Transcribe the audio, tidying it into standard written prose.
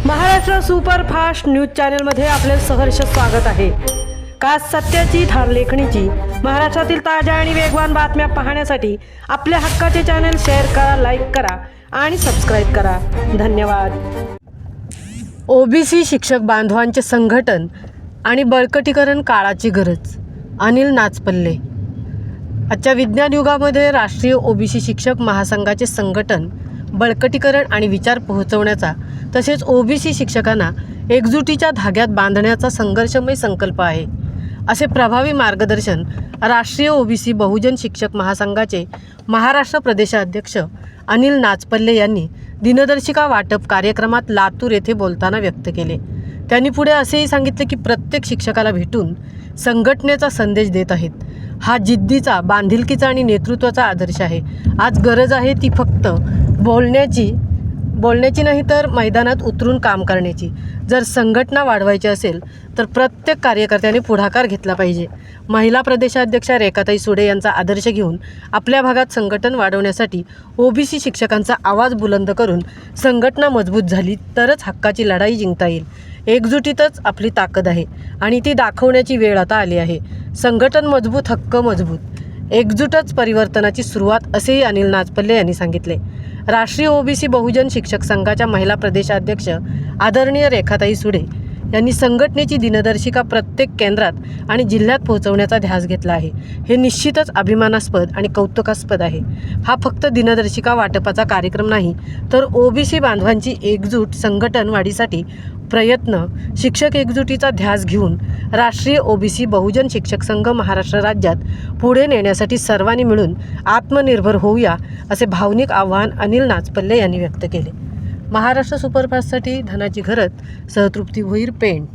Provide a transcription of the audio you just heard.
Maharashtra superfast news चॅनलमध्ये आपले सहर्ष स्वागत आहे। खास सत्याची थार लेखणीची महाराष्ट्रातील ताज्या आणि वेगवान बातम्या पाहण्यासाठी आपल्या हक्काचे चॅनल शेअर करा, लाईक करा आणि सबस्क्राईब करा। धन्यवाद। ओबीसी शिक्षक बांधवांचे संघटन आणि बळकटीकरण काळाची गरज। अनिल नाचपल्ले। आजच्या विज्ञान युगामध्ये राष्ट्रीय ओबीसी शिक्षक महासंघाचे संघटन, बळकटीकरण आणि विचार पोहोचवण्याचा तसेच ओबीसी शिक्षकांना एकजुटीच्या धाग्यात बांधण्याचा संघर्षमय संकल्प आहे, असे प्रभावी मार्गदर्शन राष्ट्रीय ओबीसी बहुजन शिक्षक महासंघाचे महाराष्ट्र प्रदेशाध्यक्ष अनिल नाचपल्ले यांनी दिनदर्शिका वाटप कार्यक्रमात लातूर येथे बोलताना व्यक्त केले। त्यांनी पुढे असेही सांगितले की प्रत्येक शिक्षकाला भेटून संघटनेचा संदेश देत आहेत। हा जिद्दीचा, बांधिलकीचा आणि नेतृत्वाचा आदर्श आहे। आज गरज आहे ती फक्त बोलण्याची नाही तर मैदानात उतरून काम करण्याची। जर संघटना वाढवायची असेल तर प्रत्येक कार्यकर्त्याने पुढाकार घेतला पाहिजे। महिला प्रदेशाध्यक्षा रेखाताई सुडे यांचा आदर्श घेऊन आपल्या भागात संघटन वाढवण्यासाठी ओबीसी शिक्षकांचा आवाज बुलंद करून संघटना मजबूत झाली तरच हक्काची लढाई जिंकता येईल। एकजुटीतच आपली ताकद आहे आणि ती दाखवण्याची वेळ आता आली आहे। संघटन मजबूत, हक्क मजबूत, एकजूटच परिवर्तनाची सुरुवात, असेही अनिल नाचपल्ले यांनी सांगितले। राष्ट्रीय ओबीसी बहुजन शिक्षक संघाच्या महिला प्रदेशाध्यक्ष आदरणीय रेखाताई सुडे यांनी संघटनेची दिनदर्शिका प्रत्येक केंद्रात आणि जिल्ह्यात पोहोचवण्याचा ध्यास घेतला आहे। हे निश्चितच अभिमानास्पद आणि कौतुकास्पद आहे। हा फक्त दिनदर्शिका वाटपाचा कार्यक्रम नाही तर ओबीसी बांधवांची एकजूट, संघटन वाढीसाठी प्रयत्न, शिक्षक एकजुटीचा ध्यास घेऊन राष्ट्रीय ओबीसी बहुजन शिक्षक संघ महाराष्ट्र राज्यात पुढे नेण्यासाठी सर्वांनी मिळून आत्मनिर्भर होऊया, असे भावनिक आवाहन अनिल नाचपल्ले यांनी व्यक्त केले। महाराष्ट्र सुपरफास्टसाठी धनाजी घरत, सहतृप्ती भोईर, पेंड।